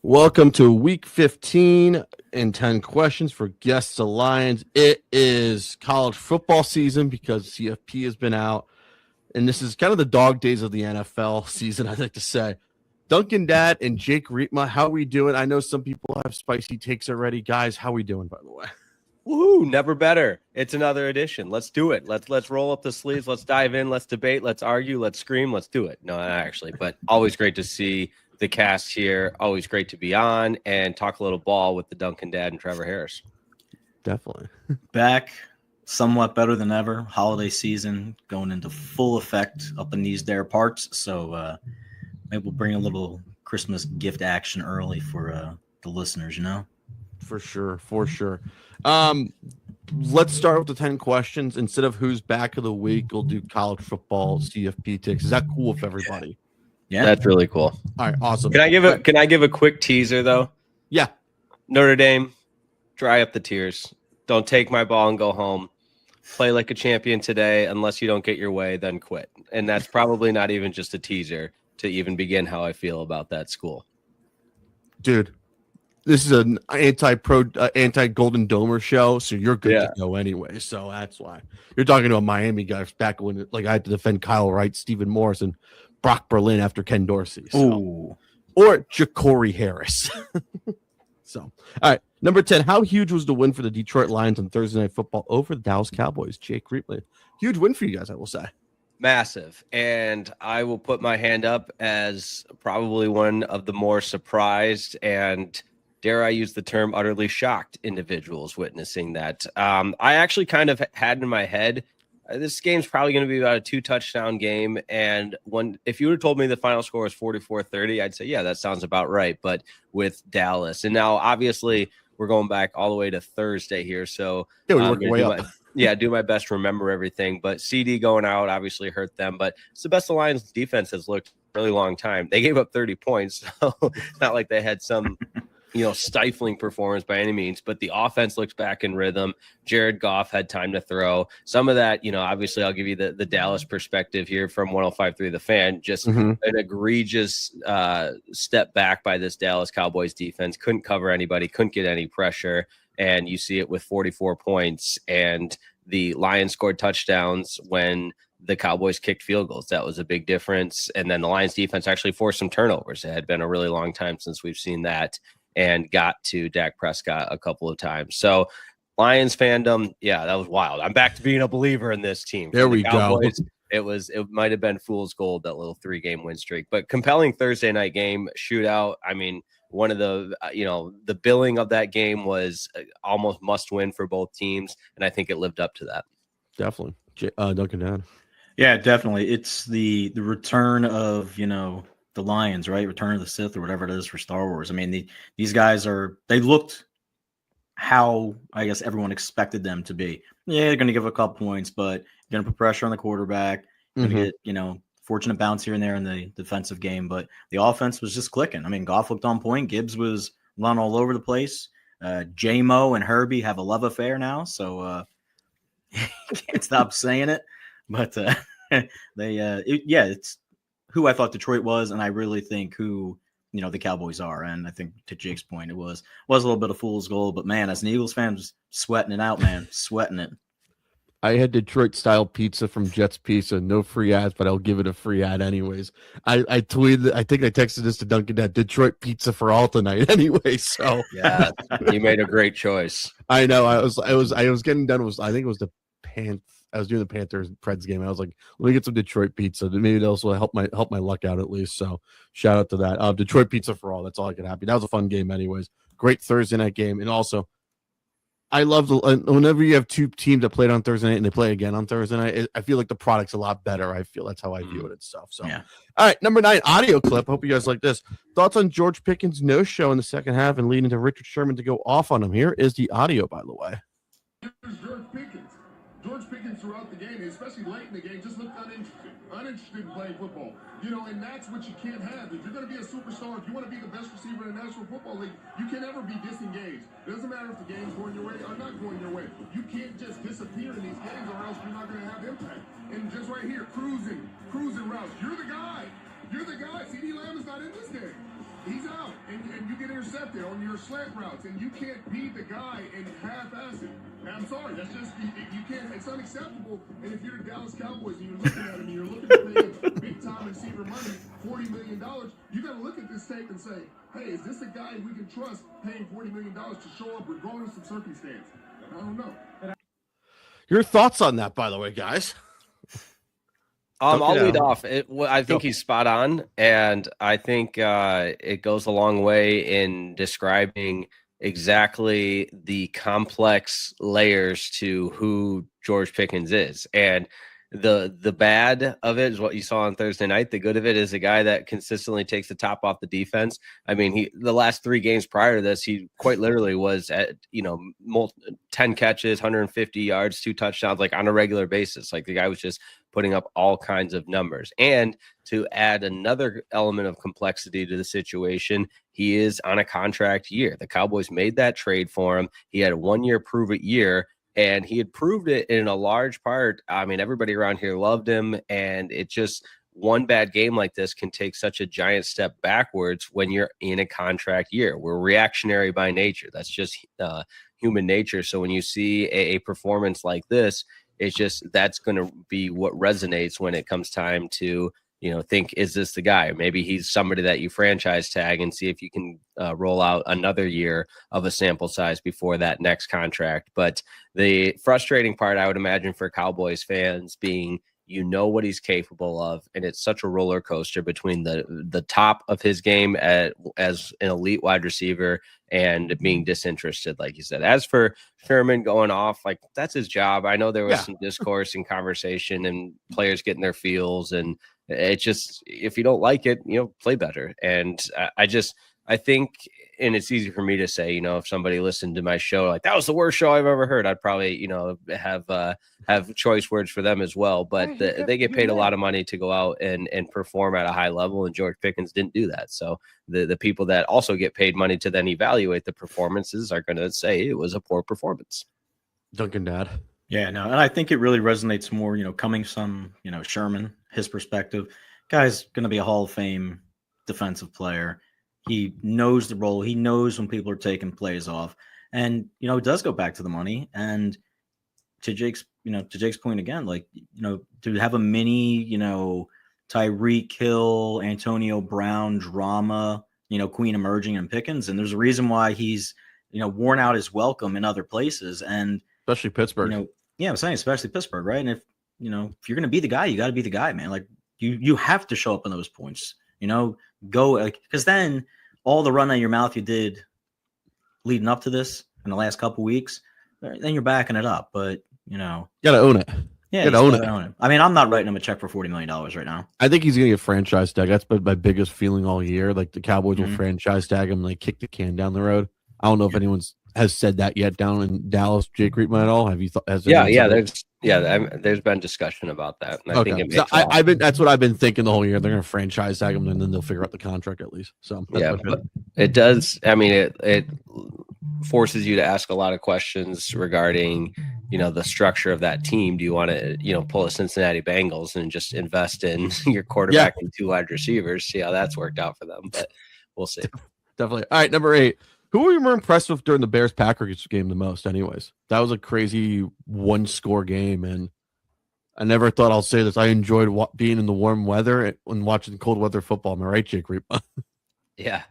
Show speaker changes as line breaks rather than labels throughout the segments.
Welcome to week 15 and 10 questions for Guests Alliance. It is college football season because CFP has been out, and this is kind of the dog days of the NFL season, I'd like to say. Dunkin Dad and Jake Riepma, how are we doing? I know some people have spicy takes already. Guys, how are we doing, by the way?
Woohoo, never better. It's another edition. Let's do it. Let's roll up the sleeves. Let's dive in. Let's debate. Let's argue. Let's scream. Let's do it. No, not actually, but always great to see the cast here. Always great to be on and talk a little ball with the Dunkin Dad and Trevor Harris.
Definitely.
Back somewhat better than ever. Holiday season going into full effect up in these there parts. So maybe we'll bring a little Christmas gift action early for the listeners,
For sure. Let's start with the 10 questions. Instead of who's back of the week, we'll do college football CFP ticks. Is that cool with everybody?
Yeah,
That's really cool.
All right, awesome.
Can I give a quick teaser though?
Yeah.
Notre Dame, dry up the tears. Don't take my ball and go home. Play like a champion today. Unless you don't get your way, then quit. And that's probably not even just a teaser to even begin how I feel about that school.
Dude, this is an anti-Golden Domer show, so you're good to go anyway. So that's why. You're talking to a Miami guy back when I had to defend Kyle Wright, Stephen Morris, and Brock Berlin after Ken Dorsey. So. Or Ja'Cory Harris. So, all right. Number 10, how huge was the win for the Detroit Lions on Thursday Night Football over the Dallas Cowboys? Jake Riepma. Huge win for you guys, I will say.
Massive. And I will put my hand up as probably one of the more surprised and, dare I use the term, utterly shocked individuals witnessing that. I actually kind of had in my head, this game's probably going to be about a 2-touchdown game. And if you would have told me the final score was 44-30, I'd say, yeah, that sounds about right. But with Dallas. And now, obviously, we're going back all the way to Thursday here. So
yeah, we work our way up.
Do my best to remember everything. But CD going out obviously hurt them. But it's the best the Lions defense has looked a really long time. They gave up 30 points. So it's not like they had some stifling performance by any means, but the offense looks back in rhythm. Jared Goff had time to throw. Some of that, obviously I'll give you the Dallas perspective here from 105.3 The Fan. Just an egregious step back by this Dallas Cowboys defense. Couldn't cover anybody, couldn't get any pressure. And you see it with 44 points. And the Lions scored touchdowns when the Cowboys kicked field goals. That was a big difference. And then the Lions defense actually forced some turnovers. It had been a really long time since we've seen that, and got to Dak Prescott a couple of times. So Lions fandom, yeah, that was wild. I'm back to being a believer in this team.
There we go.
It might have been fool's gold, that little 3-game win streak, but compelling Thursday night game shootout. I mean, one of the, the billing of that game was almost must win for both teams. And I think it lived up to that.
Definitely. Dunkin' Dad.
Yeah, definitely. It's the return of, the Lions, right? Return of the Sith or whatever it is for Star Wars. I mean, these guys they looked how I guess everyone expected them to be. Yeah, they're going to give a couple points, but going to put pressure on the quarterback. Going to get, fortunate bounce here and there in the defensive game, but the offense was just clicking. I mean, Goff looked on point. Gibbs was running all over the place. J-Mo and Herbie have a love affair now, so can't stop saying it. But it's who I thought Detroit was, and I really think who the Cowboys are. And I think to Jake's point, it was a little bit of fool's gold. But man, as an Eagles fan, just sweating it out, man, sweating it.
I had Detroit style pizza from Jets Pizza. No free ads, but I'll give it a free ad anyways. I tweeted. I think I texted this to Dunkin' that Detroit pizza for all tonight anyway. So
yeah, you made a great choice.
I know. I was getting done. I think it was the I was doing the Panthers Preds game. I was like, let me get some Detroit pizza. Maybe that also help my luck out at least. So shout out to that. Detroit pizza for all. That's all I could happy. That was a fun game anyways. Great Thursday night game. And also I love whenever you have two teams that played on Thursday night and they play again on Thursday night, I feel like the product's a lot better. I feel that's how I view it and stuff. So yeah. All right, number 9 audio clip. Hope you guys like this. Thoughts on George Pickens' no-show in the second half and leading to Richard Sherman to go off on him. Here is the audio, by the way.
George Pickens throughout the game, especially late in the game, just looked uninterested in playing football. And that's what you can't have. If you're going to be a superstar, if you want to be the best receiver in the National Football League, you can never be disengaged. It doesn't matter if the game's going your way or not going your way. You can't just disappear in these games or else you're not going to have impact. And just right here, cruising routes. You're the guy. CD Lamb is not in this game. He's out. And you get left it on your slant routes, and you can't be the guy and half-ass it. And I'm sorry, that's just you can't. It's unacceptable. And if you're the Dallas Cowboys and you're looking at him and you're looking to pay him big-time receiver money, $40 million, you got to look at this tape and say, hey, is this a guy we can trust paying $40 million to show up regardless of circumstance? I don't know.
Your thoughts on that, by the way, guys?
I'll lead off. I think he's spot on, and I think it goes a long way in describing exactly the complex layers to who George Pickens is. And the bad of it is what you saw on Thursday night. The good of it is a guy that consistently takes the top off the defense. I mean, the last 3 games prior to this, he quite literally was at 10 catches, 150 yards, 2 touchdowns, like on a regular basis. Like the guy was just putting up all kinds of numbers. And to add another element of complexity to the situation, he is on a contract year. The Cowboys made that trade for him. He had a 1-year prove-it year. And he had proved it in a large part. I mean, everybody around here loved him. And it just, one bad game like this can take such a giant step backwards when you're in a contract year. We're reactionary by nature. That's just human nature. So when you see a performance like this, it's just, that's going to be what resonates when it comes time to, think, is this the guy? Maybe he's somebody that you franchise tag and see if you can roll out another year of a sample size before that next contract. But the frustrating part, I would imagine, for Cowboys fans being, what he's capable of. And it's such a roller coaster between the top of his game as an elite wide receiver and being disinterested, like you said. As for Sherman going off, like, that's his job. I know there was some discourse and conversation and players getting their feels, and it just, if you don't like it, play better. And I think, and it's easy for me to say, if somebody listened to my show, like, that was the worst show I've ever heard, I'd probably, have choice words for them as well. But they get paid a lot of money to go out and perform at a high level. And George Pickens didn't do that. So the people that also get paid money to then evaluate the performances are going to say it was a poor performance.
Dunkin' Dad.
Yeah, no, and I think it really resonates more, coming from, Sherman, his perspective. Guy's going to be a Hall of Fame defensive player. He knows the role. He knows when people are taking plays off. And, it does go back to the money. And to Jake's point again, like, to have a mini, Tyreek Hill, Antonio Brown drama, Queen emerging in Pickens. And there's a reason why he's, worn out his welcome in other places. And especially
Pittsburgh.
I'm saying especially Pittsburgh, right? And if you're going to be the guy, you got to be the guy, man. Like, you have to show up in those points, go, like, because then all the run out of your mouth you did leading up to this in the last couple weeks, then you're backing it up. But,
you got to own it.
Yeah, own it. I mean, I'm not writing him a check for $40 million right now.
I think he's going to get franchise tag. That's been my biggest feeling all year. Like, the Cowboys will franchise tag him, like, kick the can down the road. I don't know if anyone has said that yet down in Dallas, Jake Riepma, at all. Have you thought?
There's been discussion about that. And I think it makes
that's what I've been thinking the whole year. They're going to franchise tag him, and then they'll figure out the contract at least. So
but it does. I mean, it forces you to ask a lot of questions regarding, the structure of that team. Do you want to, pull a Cincinnati Bengals and just invest in your quarterback and 2 wide receivers? See how that's worked out for them, but we'll see.
Definitely. All right, number 8. Who were you more impressed with during the Bears-Packers game the most, anyways? That was a crazy 1-score game, and I never thought, I'll say this, I enjoyed being in the warm weather and watching cold weather football. Am I right, Jake Riepma?
Yeah,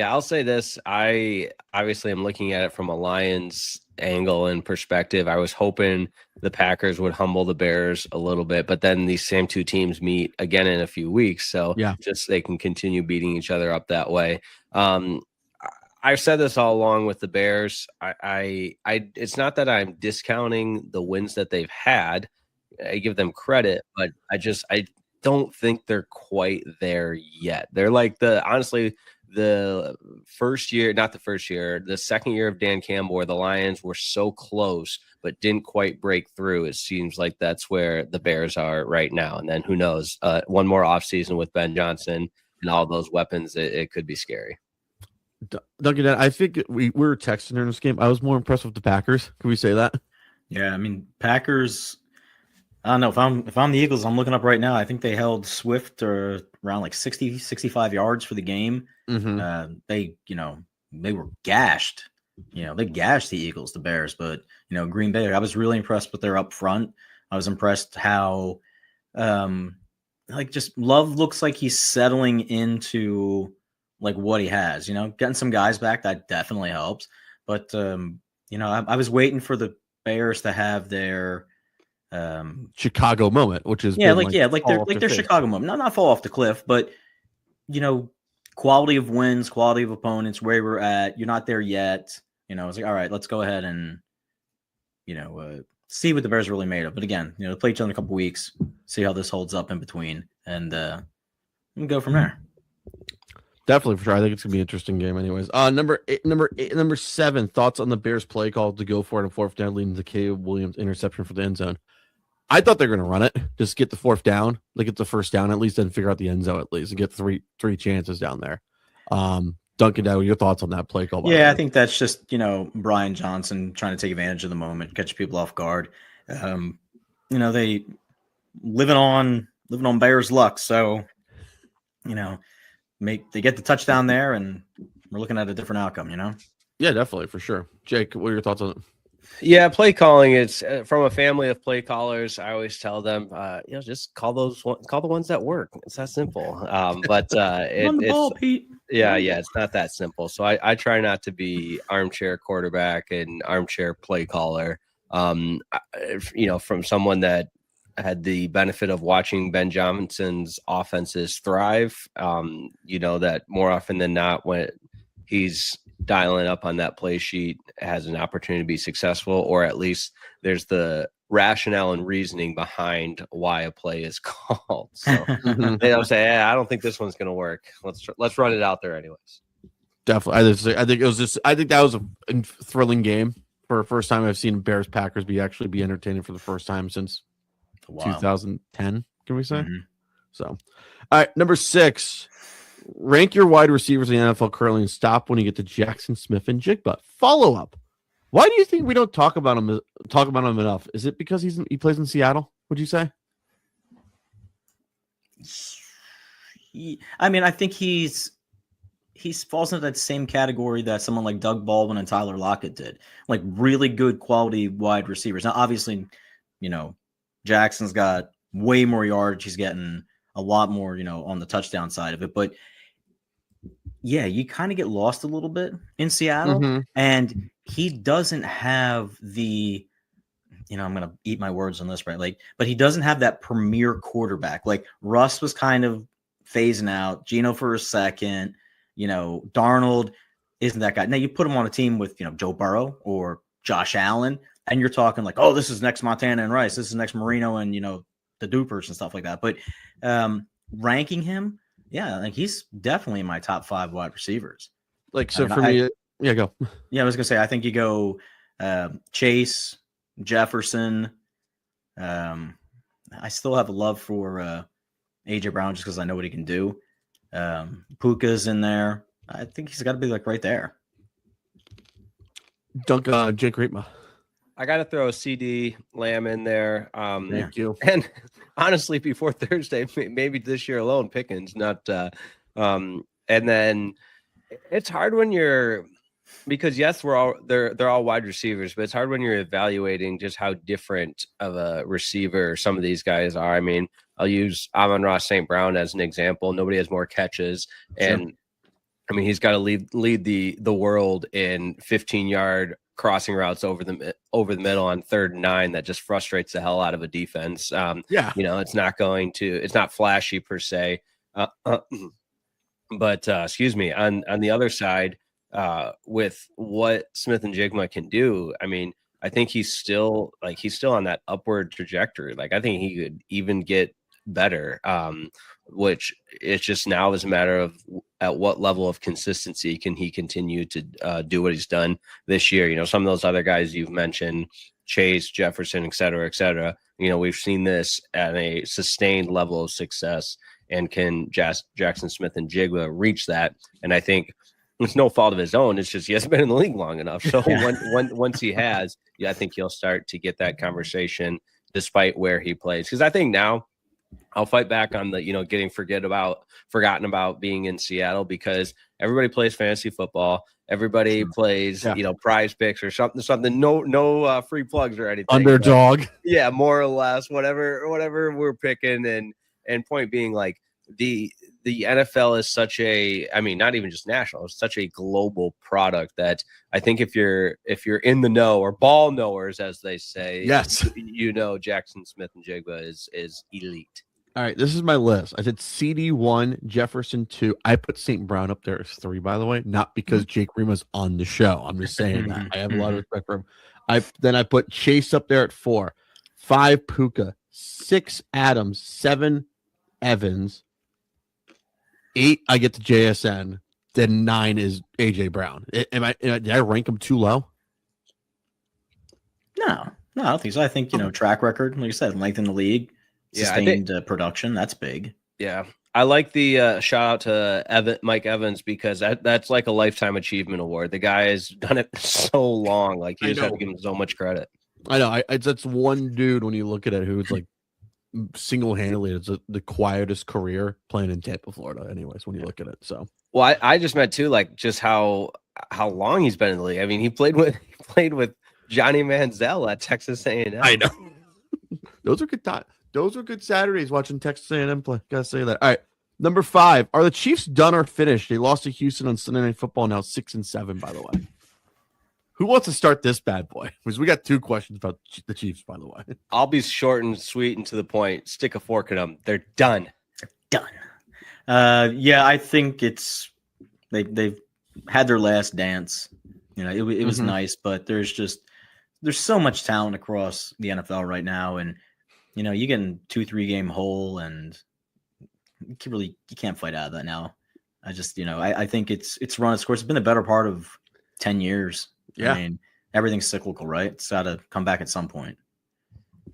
I'll say this. I obviously am looking at it from a Lions angle and perspective. I was hoping the Packers would humble the Bears a little bit, but then these same 2 teams meet again in a few weeks, so just they can continue beating each other up that way. I've said this all along with the Bears. I it's not that I'm discounting the wins that they've had. I give them credit, but I don't think they're quite there yet. They're like the second year of Dan Campbell, where the Lions were so close but didn't quite break through. It seems like that's where the Bears are right now. And then who knows? One more offseason with Ben Johnson and all those weapons, it could be scary.
Duncan, I think we were texting during this game. I was more impressed with the Packers. Can we say that?
Yeah, I mean, Packers. I don't know if I'm the Eagles. I'm looking up right now. I think they held Swift around like 60, 65 yards for the game.
Mm-hmm.
They they were gashed. They gashed the Eagles, the Bears, but Green Bay, I was really impressed with their up front. I was impressed how just Love looks like he's settling into like what he has, getting some guys back, that definitely helps. But I was waiting for the Bears to have their
Chicago moment, which is
their Chicago moment. Not fall off the cliff, but quality of wins, quality of opponents, where we're at. You're not there yet. It's like, all right, let's go ahead and see what the Bears are really made of. But again, play each other in a couple weeks, see how this holds up in between, and go from there.
Definitely, for sure. I think it's gonna be an interesting game, anyways. Number 7. Thoughts on the Bears play call to go for it on 4th down, leading to Caleb Williams interception for the end zone. I thought they're gonna run it, just get the 4th down, like get the 1st down at least, and figure out the end zone at least, and get three chances down there. Dunkin, your thoughts on that play call?
Yeah, I think that's just Brian Johnson trying to take advantage of the moment, catch people off guard. They living on Bears luck, so they get the touchdown there, and we're looking at a different outcome.
Yeah, definitely, for sure. Jake, what are your thoughts on it?
Yeah, play calling. It's from a family of play callers. I always tell them, just call the ones that work. It's that simple. But it's not that simple. So I try not to be armchair quarterback and armchair play caller. From someone that had the benefit of watching Ben Johnson's offenses thrive. That more often than not, when he's dialing up on that play sheet, has an opportunity to be successful, or at least there's the rationale and reasoning behind why a play is called. So they don't say, I don't think this one's going to work. Let's run it out there anyways.
Definitely. I think that was a thrilling game for the first time I've seen Bears Packers be entertaining for the first time since 2010. Can we say?
Mm-hmm.
So, all right. Number 6. Rank your wide receivers in the NFL currently and stop when you get to Jackson Smith and Jigba. Follow up. Why do you think we don't talk about him enough? Is it because he plays in Seattle? Would you say?
I think he falls into that same category that someone like Doug Baldwin and Tyler Lockett did, like really good quality wide receivers. Now, obviously, Jackson's got way more yards. He's getting a lot more, on the touchdown side of it. But yeah, you kind of get lost a little bit in Seattle, and he doesn't have the, I'm going to eat my words on this, right? But he doesn't have that premier quarterback. Like Russ was kind of phasing out, Geno for a second, Darnold isn't that guy. Now you put him on a team with, Joe Burrow or Josh Allen, and you're talking like, oh, this is next Montana and Rice. This is next Marino and, the Dupers and stuff like that. But ranking him, he's definitely in my top 5 wide receivers.
Go.
Yeah, I was gonna say I think you go Chase, Jefferson. I still have a love for AJ Brown just because I know what he can do. Puka's in there. I think he's got to be like right there.
Jake Riepma.
I got to throw a CD Lamb in there.
Thank you.
And honestly, before Thursday, maybe this year alone, Pickens, not. And then it's hard when you're, because yes, they're all wide receivers, but it's hard when you're evaluating just how different of a receiver some of these guys are. I mean, I'll use Amon-Ra St. Brown as an example. Nobody has more catches, and I mean, he's got to lead the world in 15-yard crossing routes over the middle on 3rd and 9 that just frustrates the hell out of a defense. It's not flashy per se, but excuse me, on the other side, with what Smith and Jigma can do, I mean, I think he's still on that upward trajectory. Like I think he could even get better, which it's just now is a matter of at what level of consistency can he continue to do what he's done this year. Some of those other guys you've mentioned, Chase, Jefferson, et cetera, we've seen this at a sustained level of success, and can Jackson Smith and Jigba reach that? And I think it's no fault of his own. It's just he hasn't been in the league long enough. So once he has, I think he'll start to get that conversation despite where he plays. Because I think now I'll fight back on the, getting forgotten about being in Seattle, because everybody plays fantasy football. Everybody plays,
Yeah.
Prize Picks or something. No free plugs or anything.
Underdog.
But, yeah, more or less, whatever we're picking, and point being, like, the NFL is such a, I mean, not even just national, it's such a global product that I think if you're in the know, or ball knowers, as they say,
Yes.
Jackson Smith-Njigba is elite.
All right, this is my list. I said CD 1, Jefferson 2. I put St. Brown up there as 3, by the way, not because Jake Riepma's on the show. I'm just saying that. I have a lot of respect for him. I put Chase up there at 4, 5 Puka, 6 Adams, 7 Evans, 8 I get to JSN, then 9 is AJ Brown. Did I rank him too low?
No, I don't think so. I think, track record, like you said, length in the league, sustained production. That's big.
Yeah. I like the shout out to Mike Evans, because that's like a lifetime achievement award. The guy has done it so long. Like, you just have to give him so much credit.
I know. That's one dude when you look at it who's like single-handedly it's the quietest career playing in Tampa, Florida. Anyways, when you look at it, so
well, I just meant too, like, just how long he's been in the league. I mean, he played with Johnny Manziel at Texas A&M.
I know. Those are good times. Those were good Saturdays watching Texas A&M play. Gotta say that. All right, number 5. Are the Chiefs done or finished? They lost to Houston on Sunday Night Football. Now 6-7. By the way, who wants to start this bad boy? Because we got 2 questions about the Chiefs. By the way,
I'll be short and sweet and to the point. Stick a fork in them. They're done.
Done. Yeah, I think they've had their last dance. It was nice, but there's so much talent across the NFL right now, and you get in 2-3 game hole, and you can't fight out of that now. I think it's run its course. It's been the better part of 10 years.
Yeah.
I mean, everything's cyclical, right? It's got to come back at some point.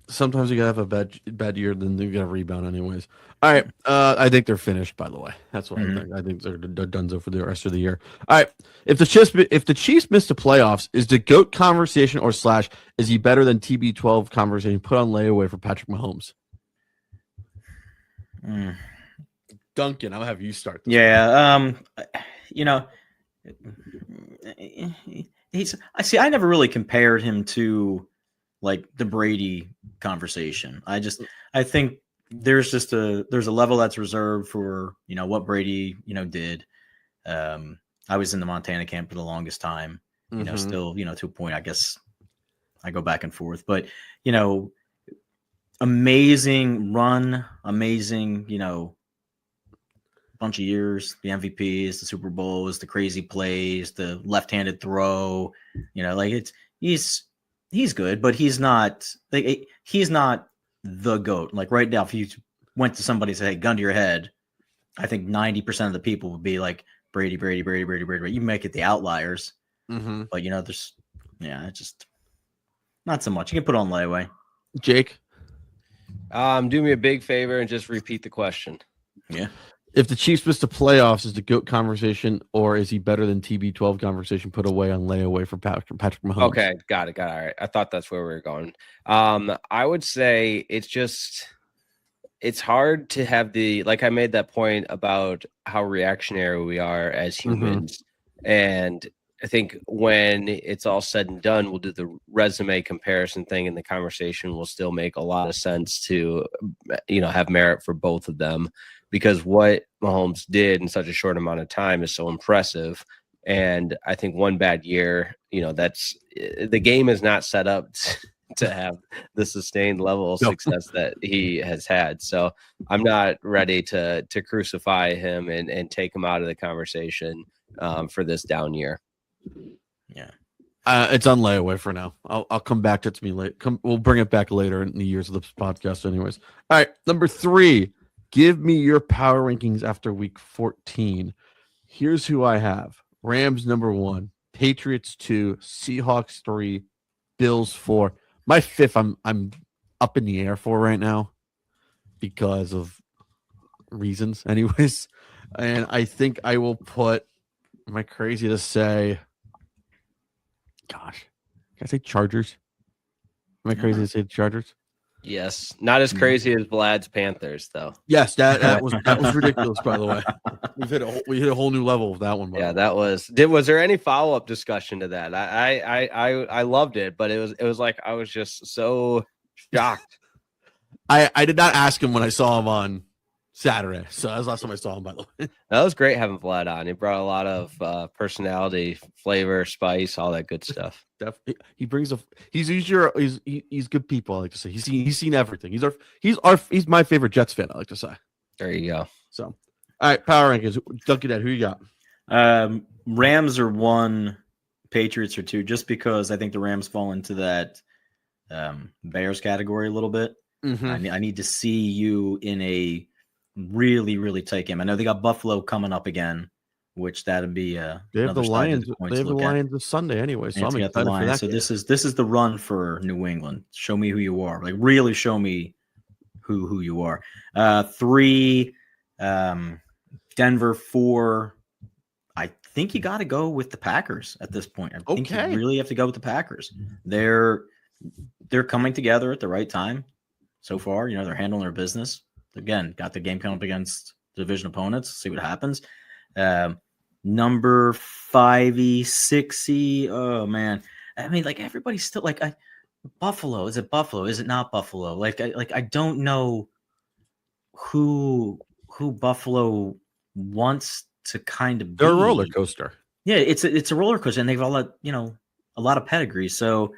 Sometimes you gotta have a bad year, then you gotta rebound anyways. All right, I think they're finished. By the way, that's what I think. I think they're donezo for the rest of the year. All right, if the Chiefs miss the playoffs, is the GOAT conversation or / is he better than TB12 conversation put on layaway for Patrick Mahomes? Duncan, I'll have you start.
Yeah, I never really compared him to like the Brady conversation. I think there's a level that's reserved for, what Brady, did. I was in the Montana camp for the longest time, still, to a point, I guess I go back and forth, but, amazing run, amazing, bunch of years, the MVPs, the Super Bowls, the crazy plays, the left-handed throw, he's good, but he's not the GOAT. Like right now, if you went to somebody and said, hey, gun to your head, I think 90% of the people would be like Brady. You make it the outliers, but there's just not so much. You can put on layaway.
Jake,
do me a big favor and just repeat the question.
Yeah.
If the Chiefs miss the playoffs, is the GOAT conversation, or is he better than TB12 conversation put away on layaway for Patrick Mahomes?
Okay, got it. All right. I thought that's where we were going. I would say it's hard to have like I made that point about how reactionary we are as humans. And I think when it's all said and done, we'll do the resume comparison thing, and the conversation will still make a lot of sense to, have merit for both of them. Because what Mahomes did in such a short amount of time is so impressive. And I think one bad year, that's the game is not set up to have the sustained level of success that he has had. So I'm not ready to crucify him and take him out of the conversation for this down year.
Yeah.
It's on layaway for now. I'll come back to it to me late. We'll bring it back later in the years of the podcast anyways. All right, number 3. Give me your power rankings after week 14. Here's who I have. Rams number 1, Patriots 2, Seahawks 3, Bills 4. My 5th I'm up in the air for right now because of reasons anyways. And I think I will put, am I crazy to say, gosh, can I say Chargers? Am I crazy to say Chargers?
Yes, not as crazy as Vlad's Panthers, though.
Yes, that was ridiculous. By the way, we hit a whole new level with that one.
Yeah, that was. Was there any follow up discussion to that? I loved it, but it was like I was just so shocked.
I did not ask him when I saw him on Saturday, so that was the last time I saw him. By the way,
that was great having Vlad on. He brought a lot of personality, flavor, spice, all that good stuff.
He brings he's good people. I like to say he's seen everything. He's my favorite Jets fan. I like to say.
There you go.
So, all right, power rankings. Dunkin' Dad, who you got?
Rams are 1, Patriots are 2, just because I think the Rams fall into that Bears category a little bit.
Mm-hmm.
I need to see you in a really, really tight game. I know they got Buffalo coming up again, which that'd be
they have the Lions. They have the Lions this Sunday anyway, so I'm excited for that.
So this is the run for New England. Show me who you are. Like really show me who you are. 3, Denver. 4. I think you got to go with the Packers at this point. I think you really have to go with the Packers. They're coming together at the right time. So far, they're handling their business. Again, got the game coming up against division opponents. See what happens. Number 5-y, 6-y. Oh man, I mean, like everybody's still like Buffalo. Is it Buffalo? Is it not Buffalo? I don't know who Buffalo wants to kind of be.
They're a roller coaster.
Yeah, it's a roller coaster, and they've all a lot of pedigree. So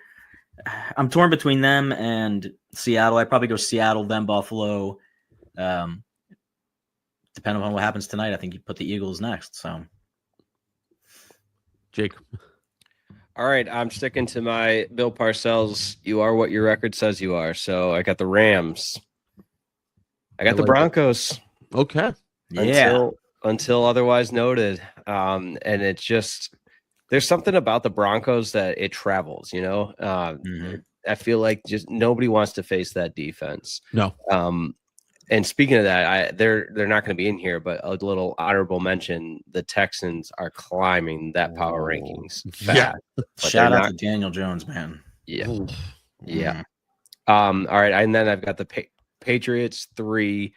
I'm torn between them and Seattle. I'd probably go Seattle, then Buffalo. Depending on what happens tonight, I think you put the Eagles next. So,
Jake.
All right, I'm sticking to my Bill Parcells. You are what your record says you are. So I got the Rams. I got the Broncos.
Okay.
Yeah.
Until otherwise noted. And it's just there's something about the Broncos that it travels. I feel like just nobody wants to face that defense.
No.
And speaking of that, they're not going to be in here, but a little honorable mention: the Texans are climbing that power rankings.
Yeah.
Shout out to Daniel Jones, man.
Yeah.
Ooh.
Yeah. All right, and then I've got the Patriots 3,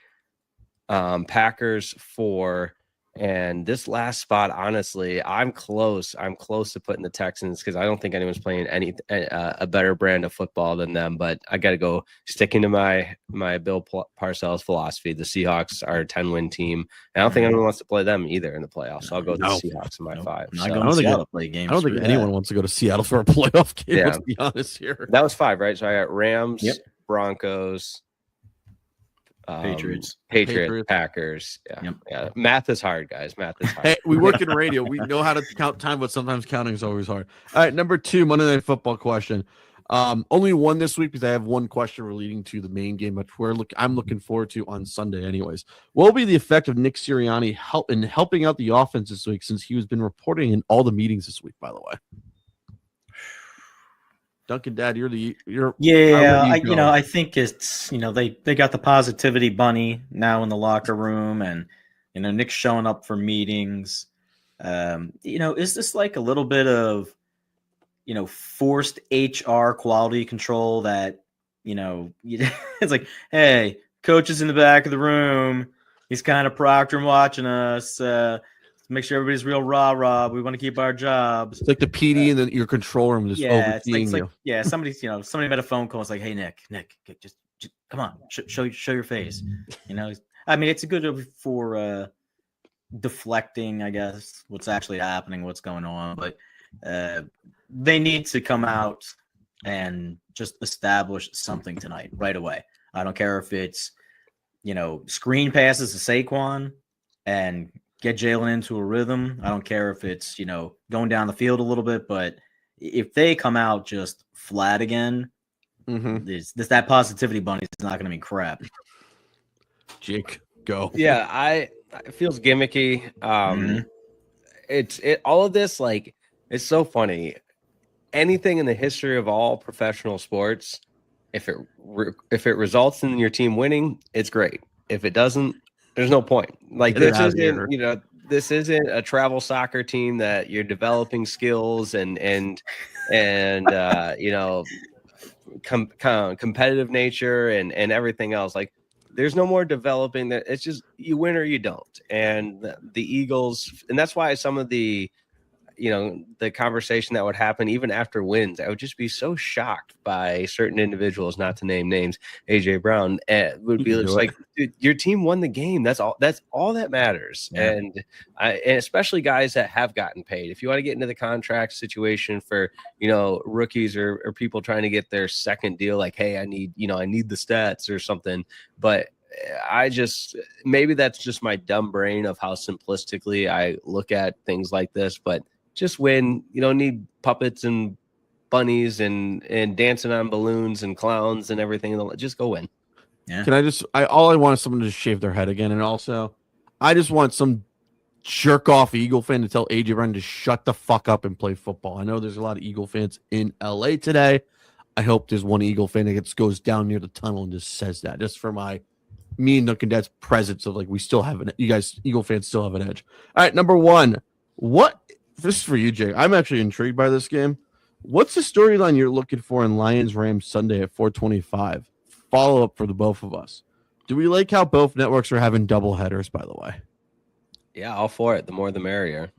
Packers 4. And this last spot, honestly, I'm close. I'm close to putting the Texans because I don't think anyone's playing a better brand of football than them. But I got to go sticking to my Bill Parcells philosophy. The Seahawks are a 10-win team. And I don't think anyone wants to play them either in the playoffs. So I'll go with the Seahawks in my 5.
I don't think
anyone wants to go to Seattle for a playoff game. Let's be honest here.
That was 5, right? So I got Rams, Broncos.
Patriots,
Packers. Yeah. Math is hard, guys. Math is hard.
Hey, we work in radio. We know how to count time, but sometimes counting is always hard. All right, number 2, Monday Night Football question. Only one this week because I have one question relating to the main game, but I'm looking forward to on Sunday anyways. What will be the effect of Nick Sirianni helping out the offense this week since he has been reporting in all the meetings this week, by the way? Dunkin' Dad,
I think it's they got the positivity bunny now in the locker room, and Nick's showing up for meetings. Is this like a little bit of forced HR quality control that it's like, hey, coach is in the back of the room, he's kind of proctoring watching us. Make sure everybody's real rah-rah. We want to keep our jobs.
It's like the PD and then your control room just overseeing you.
Yeah, somebody made a phone call. It's like, hey, Nick, just come on, show your face. I mean, it's good for deflecting, I guess, what's actually happening, what's going on. But they need to come out and just establish something tonight, right away. I don't care if it's, screen passes to Saquon and get Jalen into a rhythm. I don't care if it's, going down the field a little bit, but if they come out just flat again, that positivity bunny is not going to be crap.
Jake, go.
Yeah, it feels gimmicky. All of this, like, it's so funny. Anything in the history of all professional sports, if it results in your team winning, it's great. If it doesn't, there's no point. Like, this isn't a travel soccer team that you're developing skills and competitive nature and everything else. Like there's no more developing that. It's just you win or you don't. And the Eagles, and that's why some of the the conversation that would happen even after wins, I would just be so shocked by certain individuals, not to name names. AJ Brown would be just like, dude, your team won the game. That's all that matters. Yeah. And especially guys that have gotten paid. If you want to get into the contract situation for rookies or people trying to get their second deal, like, hey, I need the stats or something. But maybe that's just my dumb brain of how simplistically I look at things like this, but just win. You don't need puppets and bunnies and dancing on balloons and clowns and everything. Just go win.
Yeah. All I want is someone to just shave their head again. And also I just want some jerk off Eagle fan to tell AJ Brown to shut the fuck up and play football. I know there's a lot of Eagle fans in LA today. I hope there's one Eagle fan that goes down near the tunnel and just says that, just for me and Dunkin' Dad's presence of like, we still have you guys Eagle fans still have an edge. All right, number one, this is for you, Jake. I'm actually intrigued by this game. What's the storyline you're looking for in Lions Rams Sunday at 4:25? Follow up for the both of us. Do we like how both networks are having double headers, by the way?
Yeah, all for it. The more the merrier.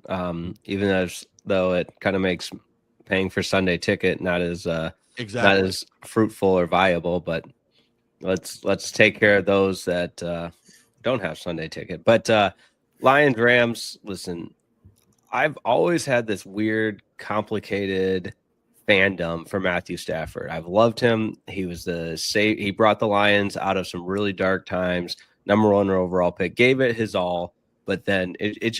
Even though it kind of makes paying for Sunday ticket not as fruitful or viable, but let's take care of those that don't have Sunday ticket. But Lions Rams, listen, I've always had this weird, complicated fandom for Matthew Stafford. I've loved him. He was he brought the Lions out of some really dark times. Number 1 overall pick, gave it his all, but then it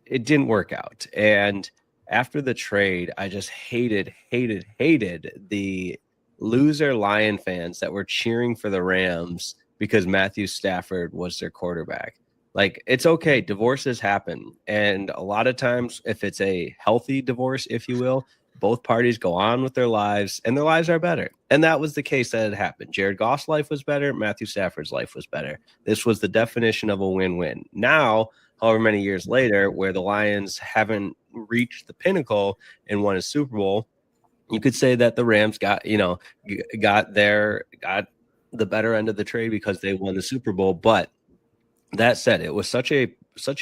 didn't work out. And after the trade, I just hated the loser Lion fans that were cheering for the Rams because Matthew Stafford was their quarterback. Like, it's okay. Divorces happen. And a lot of times, if it's a healthy divorce, if you will, both parties go on with their lives and their lives are better. And that was the case that had happened. Jared Goff's life was better. Matthew Stafford's life was better. This was the definition of a win-win. Now, however many years later, where the Lions haven't reached the pinnacle and won a Super Bowl, you could say that the Rams got the better end of the trade because they won the Super Bowl. But that said, it was such a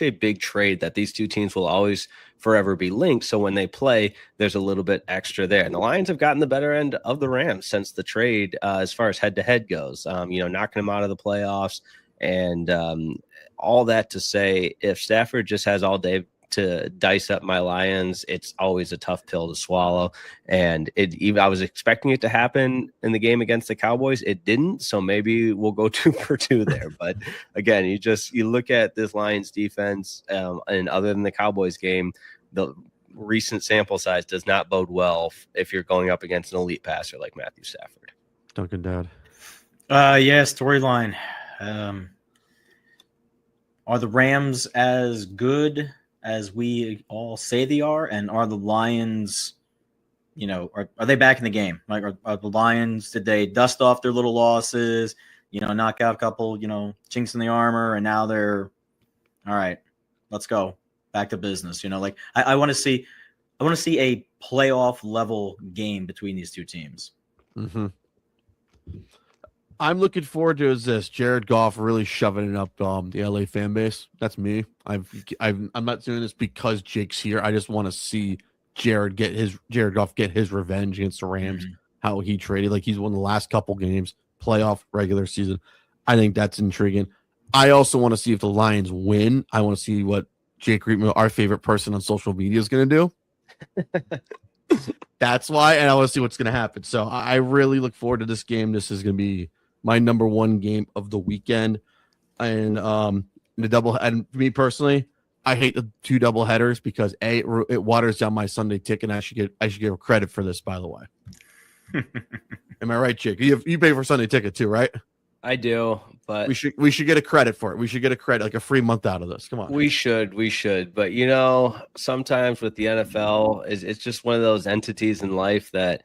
big trade that these two teams will always forever be linked. So when they play, there's a little bit extra there. And the Lions have gotten the better end of the Rams since the trade, as far as head-to-head goes, knocking them out of the playoffs. And all that to say, if Stafford just has all day to dice up my Lions, it's always a tough pill to swallow. And I was expecting it to happen in the game against the Cowboys. It didn't. So maybe we'll go 2 for 2 there. But again, you look at this Lions defense, and other than the Cowboys game, the recent sample size does not bode well if you're going up against an elite passer like Matthew Stafford.
Dunkin' Dad.
Storyline. Are the Rams as good as we all say they are, and are the Lions, are they back in the game? Like, are the Lions, did they dust off their little losses, knock out a couple, chinks in the armor, and now they're all right, let's go back to business. I want to see a playoff level game between these two teams. Mm-hmm.
I'm looking forward to this Jared Goff really shoving it up the LA fan base. That's me. I'm not doing this because Jake's here. I just want to see Jared Goff get his revenge against the Rams. Mm-hmm. How he traded, like he's won the last couple games, playoff, regular season. I think that's intriguing. I also want to see if the Lions win. I want to see what Jake Riepma, our favorite person on social media, is going to do. That's why, and I want to see what's going to happen. So I really look forward to this game. This is going to be my number 1 game of the weekend, and and me personally, I hate the 2 double headers because it waters down my Sunday ticket. And I should give credit for this, by the way. Am I right, Jake? You pay for Sunday ticket too, right?
I do, but
we should get a credit for it. We should get a credit, like a free month out of this. Come on,
we should. But sometimes with the NFL, it's just one of those entities in life that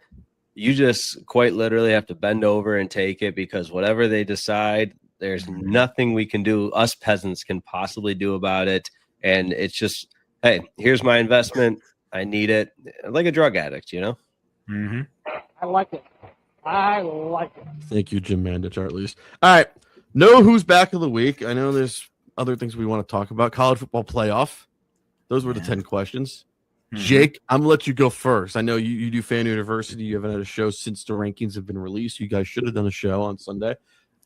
you just quite literally have to bend over and take it, because whatever they decide, there's nothing we can do, us peasants can possibly do about it. And it's just, hey, here's my investment. I need it. Like a drug addict,
Mm-hmm.
I like it. I like it.
Thank you, Jim Mandich, or at least. All right. Know who's back of the week. I know there's other things we want to talk about. College football playoff. Those were the 10 questions.
Mm-hmm.
Jake, I'm going to let you go first. I know you do Fan University. You haven't had a show since the rankings have been released. You guys should have done a show on Sunday.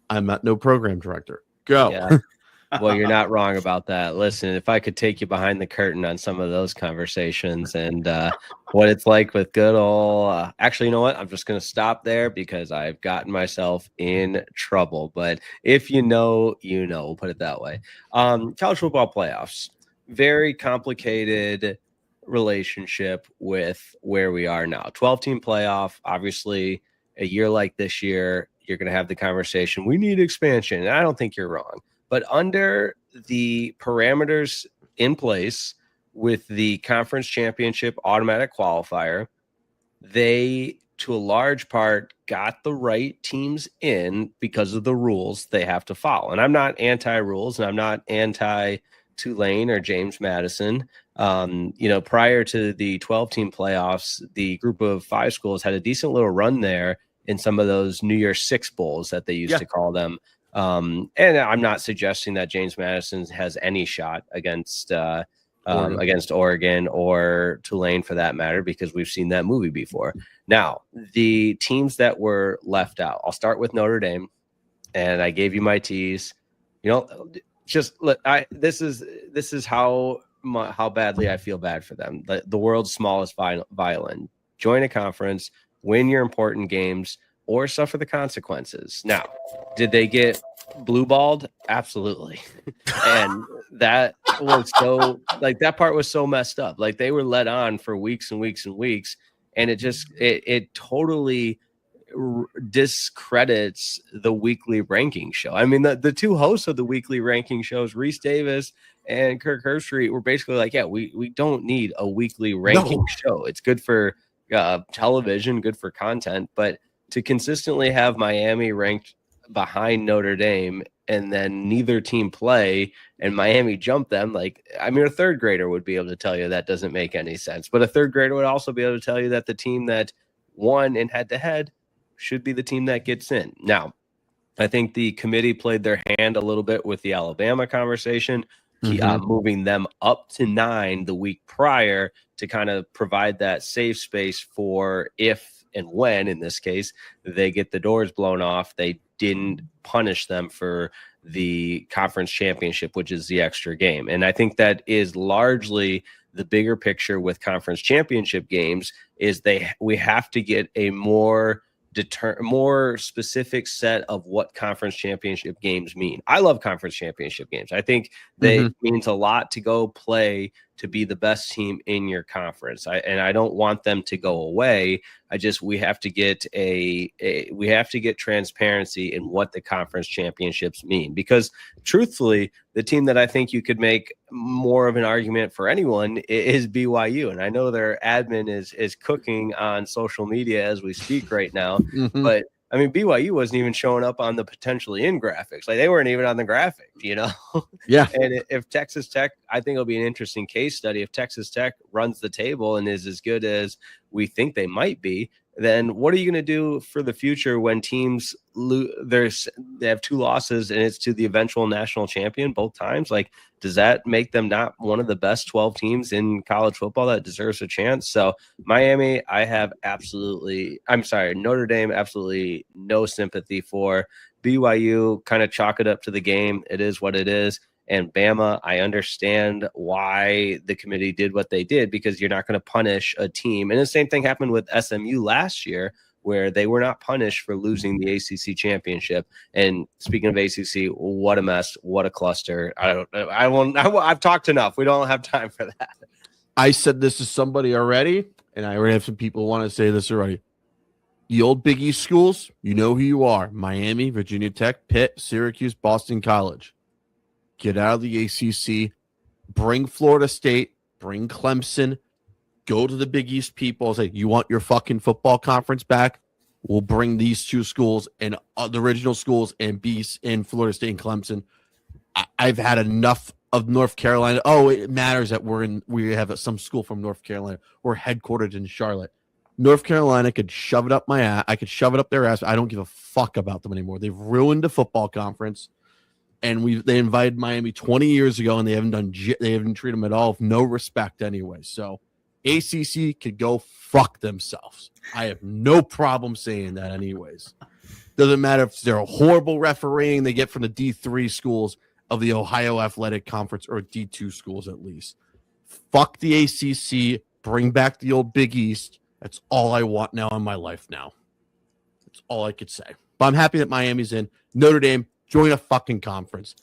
I'm not no program director. Go.
Yeah. Well, you're not wrong about that. Listen, if I could take you behind the curtain on some of those conversations and what it's like with good old actually, you know what? I'm just going to stop there because I've gotten myself in trouble. But if you know, you know, we'll put it that way. College football playoffs, very complicated relationship with where we are now. 12-team playoff, obviously, a year like this year, you're going to have the conversation. We need expansion. And I don't think you're wrong. But under the parameters in place with the conference championship automatic qualifier, they, to a large part, got the right teams in because of the rules they have to follow. And I'm not anti-rules, and I'm not anti-Tulane or James Madison. Prior to the 12-team playoffs, the group of 5 schools had a decent little run there in some of those New Year's Six bowls that they used to call them. And I'm not suggesting that James Madison has any shot against Oregon or Tulane for that matter, because we've seen that movie before. Now, the teams that were left out, I'll start with Notre Dame, and I gave you my tease. Just look, this is how badly I feel bad for them. The world's smallest violin. Join a conference, win your important games, or suffer the consequences. Now, did they get blue balled? Absolutely. And that was that part was so messed up. Like, they were led on for weeks and weeks and weeks. And it totally discredits the weekly ranking show. I mean, the two hosts of the weekly ranking shows, Reese Davis and Kirk Herbstreit, were basically like, yeah, we don't need a weekly ranking show. It's good for television, good for content, but to consistently have Miami ranked behind Notre Dame and then neither team play and Miami jump them, a third grader would be able to tell you that doesn't make any sense. But a third grader would also be able to tell you that the team that won in head-to-head should be the team that gets in. Now, I think the committee played their hand a little bit with the Alabama conversation, moving them up to 9 the week prior to kind of provide that safe space for if and when, in this case, they get the doors blown off, they didn't punish them for the conference championship, which is the extra game. And I think that is largely the bigger picture with conference championship games is we have to get a more specific set of what conference championship games mean. I love conference championship games. I think they means a lot to go play to be the best team in your conference. I don't want them to go away. We have to get we have to get transparency in what the conference championships mean, because truthfully, the team that I think you could make more of an argument for anyone is BYU. And I know their admin is cooking on social media as we speak right now, but I mean, BYU wasn't even showing up on the potentially in graphics. Like, they weren't even on the graphic, Yeah. And if Texas Tech, I think it'll be an interesting case study. If Texas Tech runs the table and is as good as we think they might be, then what are you going to do for the future when teams they have 2 losses and it's to the eventual national champion both times? Like, does that make them not one of the best 12 teams in college football that deserves a chance? So Miami, Notre Dame, absolutely no sympathy for. BYU, kind of chalk it up to the game. It is what it is. And Bama, I understand why the committee did what they did, because you're not going to punish a team. And the same thing happened with SMU last year, where they were not punished for losing the ACC championship. And speaking of ACC, what a mess, what a cluster. I've talked enough. We don't have time for that.
I said this to somebody already, and I already have some people want to say this already. The old Big East schools, you know who you are. Miami, Virginia Tech, Pitt, Syracuse, Boston College. Get out of the ACC, bring Florida State, bring Clemson, go to the Big East people, say, you want your fucking football conference back? We'll bring these 2 schools and the original schools and be in Florida State and Clemson. I've had enough of North Carolina. Oh, it matters that we have some school from North Carolina. We're headquartered in Charlotte. North Carolina could shove it up my ass. I could shove it up their ass. I don't give a fuck about them anymore. They've ruined the football conference, and they invited Miami 20 years ago, and they haven't treated them at all with no respect anyway. So ACC could go fuck themselves. I have no problem saying that anyways. Doesn't matter if they're a horrible refereeing they get from the D3 schools of the Ohio Athletic Conference or D2 schools at least. Fuck the ACC. Bring back the old Big East. That's all I want now in my life now. That's all I could say. But I'm happy that Miami's in. Notre Dame, join a fucking conference.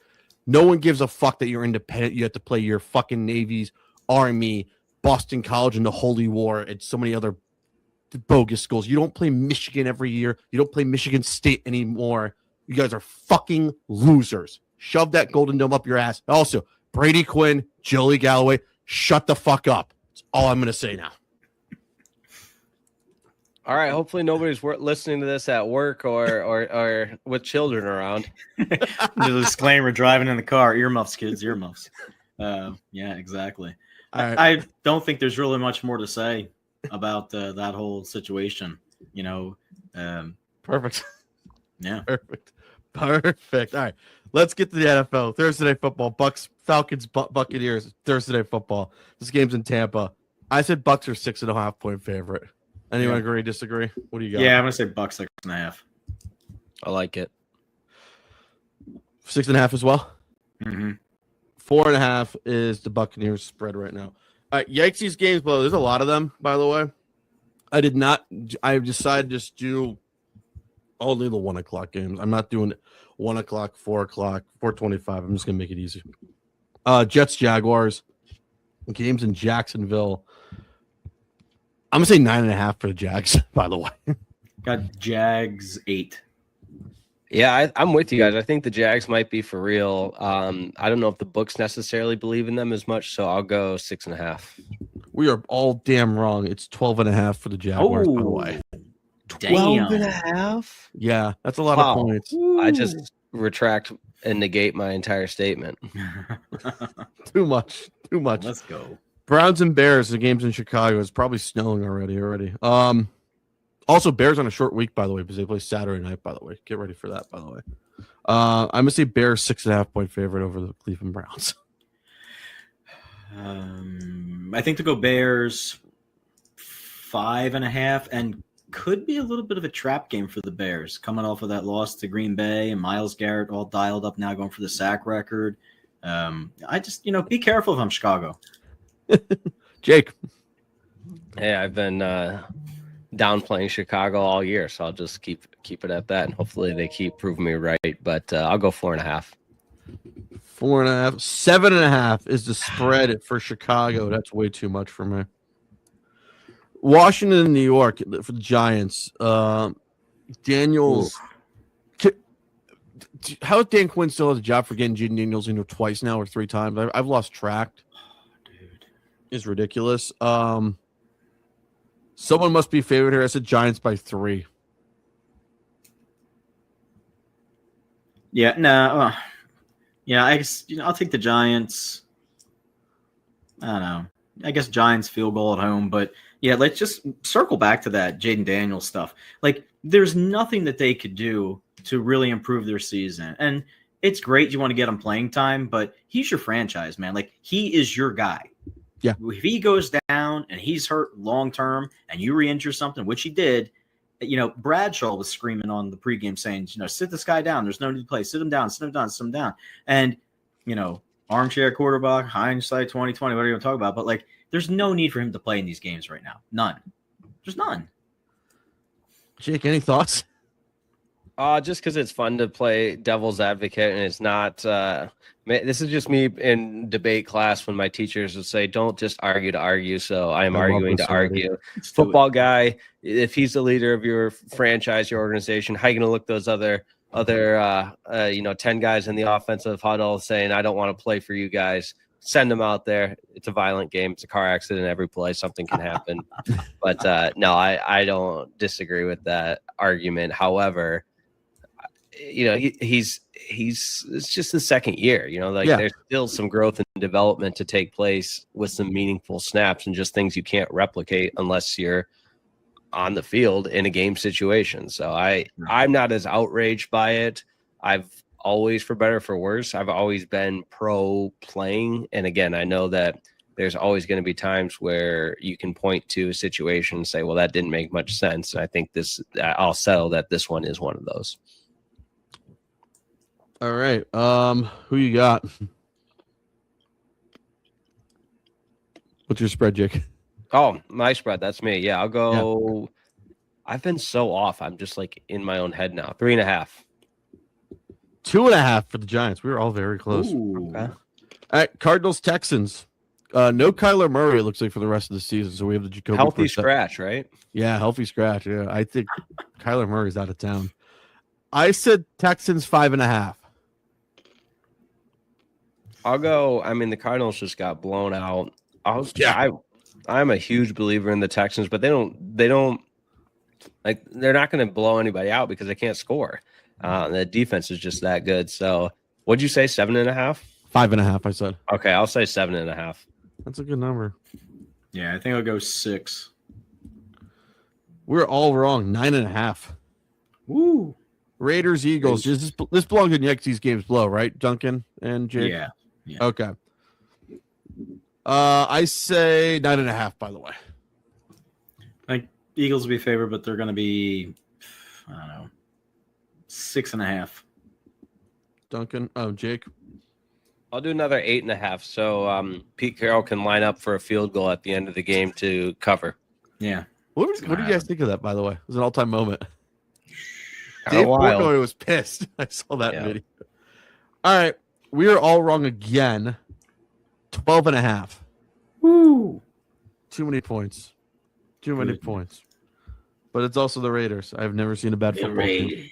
No one gives a fuck that you're independent. You have to play your fucking Navy's, Army, Boston College, and the Holy War, and so many other bogus schools. You don't play Michigan every year. You don't play Michigan State anymore. You guys are fucking losers. Shove that Golden Dome up your ass. Also, Brady Quinn, Joey Galloway, shut the fuck up. That's all I'm going to say now.
All right. Hopefully nobody's listening to this at work or with children around.
The disclaimer: driving in the car, earmuffs, kids, earmuffs. Yeah, exactly.
Right.
I don't think there's really much more to say about that whole situation.
Perfect.
Yeah.
Perfect. All right. Let's get to the NFL. Thursday Night Football. Bucks, Falcons, Buccaneers. Thursday Night Football. This game's in Tampa. I said Bucks are 6.5 point favorite. Anyone agree, disagree? What do you got?
Yeah, I'm going to say Bucks 6.5.
I like it.
6.5 as well?
Mm-hmm.
4.5 is the Buccaneers spread right now. All right, yikes, these games, but there's a lot of them, by the way. I decided to just do only the 1 o'clock games. I'm not doing 1 o'clock, 4 o'clock, 4:25. I'm just going to make it easy. Jets, Jaguars, games in Jacksonville. I'm going to say 9.5 for the Jags, by the way.
Got Jags 8.
Yeah, I'm with you guys. I think the Jags might be for real. I don't know if the books necessarily believe in them as much, so I'll go 6.5.
We are all damn wrong. It's 12.5 for the Jaguars, by the way.
12.5?
Yeah, that's a lot of points.
I just retract and negate my entire statement.
Too much.
Let's go.
Browns and Bears, the game's in Chicago. It's probably snowing already. Also, Bears on a short week, by the way, because they play Saturday night, by the way. Get ready for that, by the way. I'm going to say Bears 6.5 point favorite over the Cleveland Browns.
I think to go Bears 5.5, and could be a little bit of a trap game for the Bears, coming off of that loss to Green Bay and Myles Garrett all dialed up now, going for the sack record. I just, be careful if I'm Chicago.
Jake.
Hey, I've been downplaying Chicago all year, so I'll just keep it at that, and hopefully they keep proving me right. But I'll go 4.5.
4.5. 7.5 is the spread for Chicago. That's way too much for me. Washington and New York for the Giants. Daniels. How is Dan Quinn still has a job for getting Jaden Daniels into twice now or 3 times? I've lost track.
Dude,
is ridiculous. Someone must be favored here. I said Giants by 3.
Yeah, no. Yeah, I guess I'll take the Giants. I don't know. I guess Giants field goal at home, but yeah, let's just circle back to that Jaden Daniels stuff. Like, there's nothing that they could do to really improve their season. And it's great you want to get him playing time, but he's your franchise, man. Like, he is your guy.
Yeah.
If he goes down and he's hurt long term and you re-injure something, which he did, Bradshaw was screaming on the pregame saying, sit this guy down. There's no need to play. Sit him down, sit him down, sit him down. And, armchair quarterback, hindsight 2020, whatever you want to talk about. But, like, there's no need for him to play in these games right now. None. There's none.
Jake, any thoughts?
Just because it's fun to play devil's advocate, and it's not this is just me in debate class when my teachers would say, don't just argue to argue. So I am arguing to argue. Football guy, if he's the leader of your franchise, your organization, how are you going to look those other 10 guys in the offensive huddle saying, I don't want to play for you guys? Send them out there. It's a violent game. It's a car accident every play. Something can happen. But no, I don't disagree with that argument. However, he's it's just the second year, there's still some growth and development to take place with some meaningful snaps and just things you can't replicate unless you're on the field in a game situation. So I'm not as outraged by it. I've always, for better or for worse, I've always been pro playing. And again, I know that there's always going to be times where you can point to a situation and say, well, that didn't make much sense. And I think I'll settle that this one is one of those.
All right. Who you got? What's your spread, Jake?
Oh, my spread. That's me. Yeah, I'll go. Yeah. I've been so off. I'm just like in my own head now. 3.5.
2.5 for the Giants. We were all very close.
Ooh.
Okay. All right. Cardinals, Texans. No Kyler Murray, it looks like, for the rest of the season. So we have the Jacoby
healthy
Brissett.
Scratch, right?
Yeah, healthy scratch. Yeah, I think Kyler Murray's out of town. I said Texans 5.5.
I'll go. I mean, the Cardinals just got blown out. I'm a huge believer in the Texans, but they don't like, they're not going to blow anybody out because they can't score. The defense is just that good. So what'd you say? 7.5?
5.5, I said.
Okay, I'll say 7.5.
That's a good number.
Yeah, I think I'll go 6.
We're all wrong. 9.5.
Woo.
Raiders, Eagles. This belongs in these games below, right, Duncan and Jake?
Yeah.
Okay. I say 9.5, by the way.
I think Eagles will be favored, but they're going to be, I don't know, 6.5.
Duncan. Oh, Jake.
I'll do another 8.5. So Pete Carroll can line up for a field goal at the end of the game to cover.
Yeah.
What do you guys think of that, by the way? It was an all-time moment.
For a
Dave
while.
Portnoy was pissed. I saw that video. All right. We are all wrong again. 12.5.
Woo.
Too many points. Too many points. But it's also the Raiders. I've never seen a bad football team.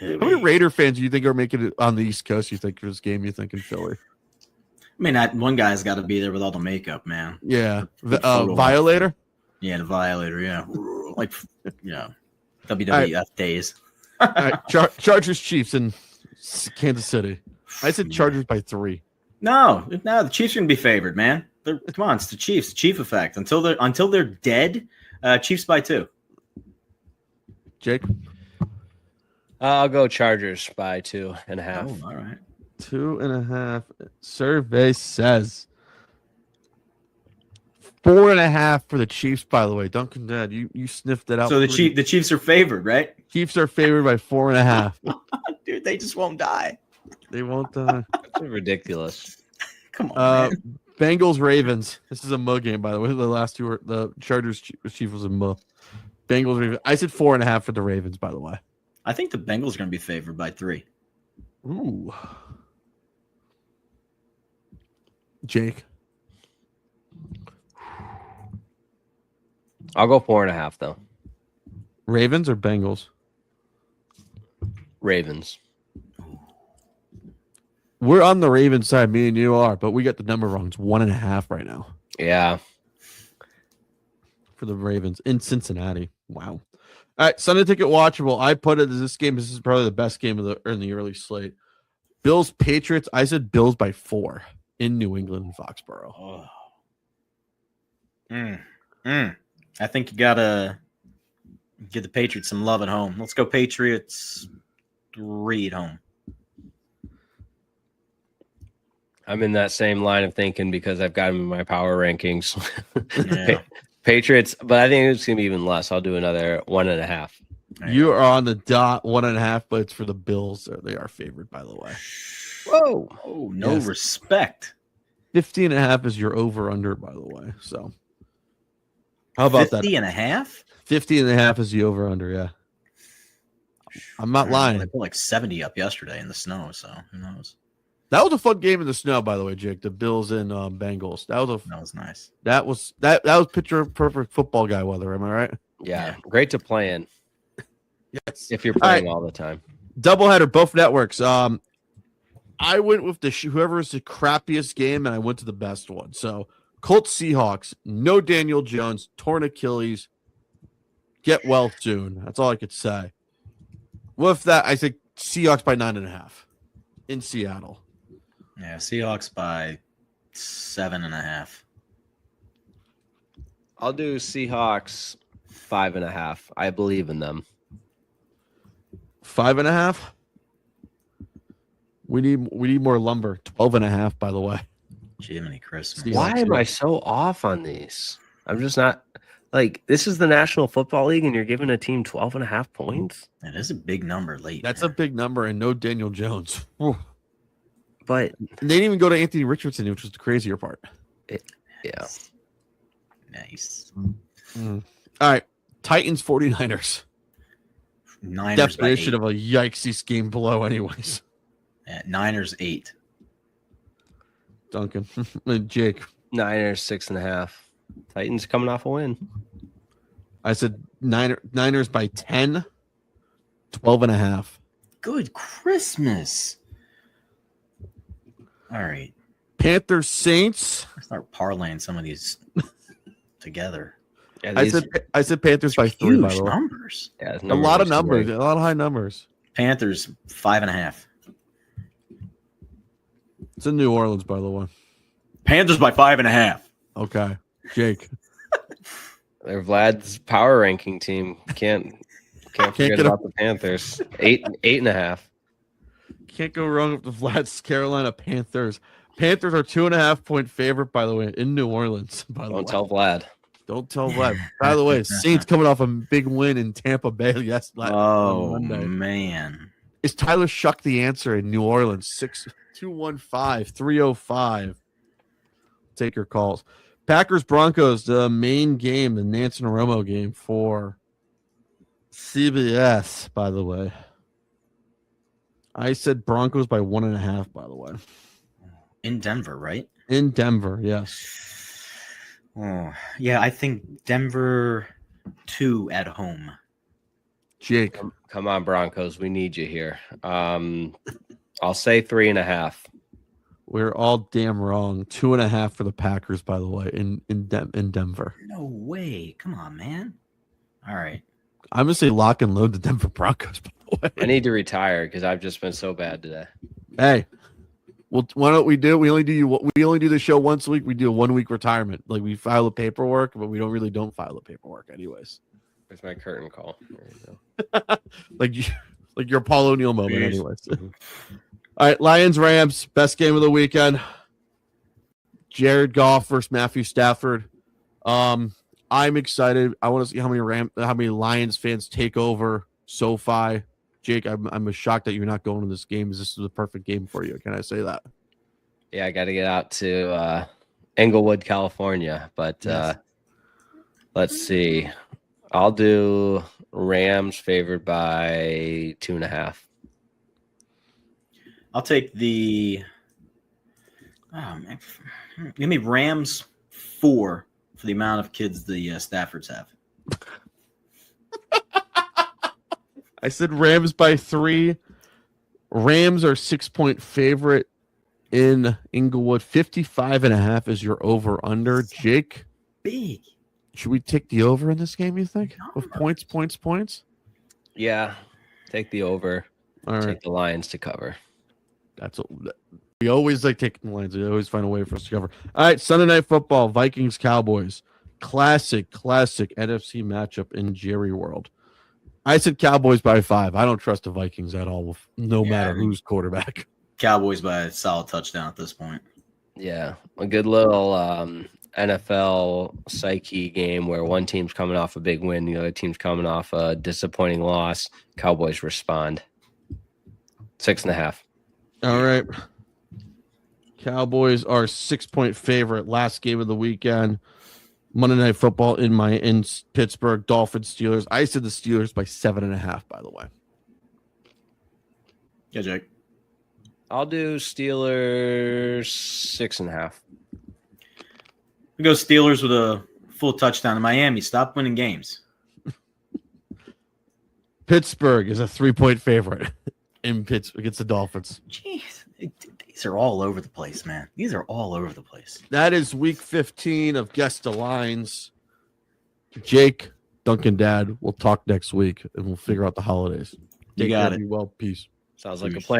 How many Raider fans do you think are making it on the East Coast, you think, for this game, you think, in Philly?
I mean, one guy's got to be there with all the makeup, man.
Yeah. Violator?
Yeah, the Violator, yeah. Like, WWF days.
All right. Chargers, Chiefs in Kansas City. I said Chargers by 3.
No, the Chiefs are going to be favored, man. Come on, it's the Chiefs, the Chief effect. Until they're dead, Chiefs by 2.
Jake?
I'll go Chargers by 2.5.
Oh, all right.
2.5. Survey says 4.5 for the Chiefs, by the way. Duncan, Dad, you sniffed it out.
So the Chiefs are favored, right?
Chiefs are favored by 4.5.
Dude, they just won't die.
They won't die.
That's ridiculous.
Come on, man.
Bengals, Ravens. This is a mug game, by the way. The last two were the Chargers, Chiefs was a mug. Bengals, Ravens. I said 4.5 for the Ravens, by the way.
I think the Bengals are going to be favored by 3.
Ooh. Jake?
I'll go 4.5, though.
Ravens or Bengals?
Ravens.
We're on the Ravens side, me and you are, but we got the number wrong. It's 1.5 right now.
Yeah.
For the Ravens in Cincinnati. Wow. All right, Sunday ticket watchable. I put it as this is probably the best game in the early slate. Bills, Patriots. I said Bills by 4 in New England and Foxborough.
I think you got to give the Patriots some love at home. Let's go Patriots 3 at home.
I'm in that same line of thinking because I've got them in my power rankings.
Yeah.
Patriots, but I think it's going to be even less. I'll do another 1.5.
You are on the dot, 1.5, but it's for the Bills. They are favored, by the way.
Whoa. Oh, no respect.
50.5 is your over-under, by the way. So how about
50.5?
50.5 is the over-under, yeah. I'm not lying.
They put like 70 up yesterday in the snow, so who knows?
That was a fun game in the snow, by the way, Jake. The Bills and Bengals. That was
nice. That
was picture perfect football guy weather. Am I right?
Yeah. Great to play in.
Yes.
If you're playing all the time.
Doubleheader, both networks. I went with whoever is the crappiest game, and I went to the best one. So Colts Seahawks, no Daniel Jones, torn Achilles. Get well soon. That's all I could say. With that, I think Seahawks by 9.5 in Seattle.
Yeah, Seahawks by 7.5.
I'll do Seahawks 5.5. I believe in them.
5.5. We need more lumber. 12.5, by the way.
Jiminy Christmas.
Seahawks.
Why am I so off on these? I'm just not like this is the National Football League and you're giving a team 12.5 points.
That is a big number late.
That's a big number, and no Daniel Jones. Whew.
But
They didn't even go to Anthony Richardson, which was the crazier part.
yeah.
Nice.
All right. Titans 49ers.
Niners by
Definition
8.
of a yikesy scheme below, anyways.
Yeah, Niners 8.
Duncan. Jake.
Niners 6.5. Titans coming off a win.
I said Niners by 10. 12.5.
Good Christmas. All right.
Panthers Saints.
Let's start parlaying some of these together.
Yeah,
I said Panthers by 3, by
Huge
the way.
numbers.
yeah,
A lot of numbers, a lot of high numbers.
Panthers 5.5.
It's in New Orleans, by the way.
Panthers by 5.5.
Okay. Jake.
They're Vlad's power ranking team. Can't forget
get
about the Panthers. 8.5.
Can't go wrong with the Vlad's Carolina Panthers. Panthers are 2.5-point favorite, by the way, in New Orleans. By the way.
Don't tell Vlad.
Don't tell Vlad. By the way, Saints coming off a big win in Tampa Bay
Oh,
on Monday.
man.
Is Tyler Shuck the answer in New Orleans? 6-215-305. Take your calls. Packers Broncos, the main game, the Nance and Romo game for CBS, by the way. I said Broncos by 1.5, by the way.
In Denver, right?
In Denver, yes.
Oh, yeah, I think Denver 2 at home.
Jake.
Come on, Broncos. We need you here. I'll say 3.5.
We're all damn wrong. 2.5 for the Packers, by the way, in Denver.
No way. Come on, man. All right.
I'm gonna say lock and load the Denver Broncos, by the way.
I need to retire because I've just been so bad today.
Hey, well, why don't we do? We only do the show once a week. We do a 1 week retirement. Like we file the paperwork, but we don't file the paperwork anyways.
There's my curtain call. There you go.
like your Paul O'Neill moment, anyways. All right, Lions Rams, best game of the weekend. Jared Goff versus Matthew Stafford. I'm excited. I want to see how many Lions fans take over SoFi. Jake, I'm shocked that you're not going to this game. This is the perfect game for you. Can I say that?
Yeah, I got to get out to Englewood, California. But
Yes.
let's see. I'll do Rams favored by 2.5.
I'll take the man. Give me Rams 4 for the amount of kids the Staffords have.
I said Rams by 3. Rams are 6-point favorite in Inglewood. 55.5 is your over under. Jake,
Big.
should we take the over in this game, you think? With points?
Yeah, take the over.
All right.
Take the Lions to cover.
That's what we always like taking the lines. They always find a way for us to cover. All right, Sunday Night Football, Vikings Cowboys, classic NFC matchup in Jerry World. I said Cowboys by 5. I don't trust the Vikings at all, no matter who's quarterback.
Cowboys by a solid touchdown at this point.
Yeah, a good little NFL psyche game where one team's coming off a big win, the other team's coming off a disappointing loss. Cowboys respond. 6.5.
All right. Cowboys are 6-point favorite. Last game of the weekend. Monday Night Football in Pittsburgh. Dolphins Steelers. I said the Steelers by 7.5. By the way.
Yeah, Jake.
I'll do Steelers 6.5.
We go Steelers with a full touchdown in Miami. Stop winning games.
Pittsburgh is a 3-point favorite in Pittsburgh against the Dolphins.
Jeez, these are all over the place, man. These are all over the place.
That is week 15 of Guess the Lines. Jake, Duncan, Dad, we'll talk next week and we'll figure out the holidays.
You got it.
Be well. Peace.
Sounds like a
Peace.
plan.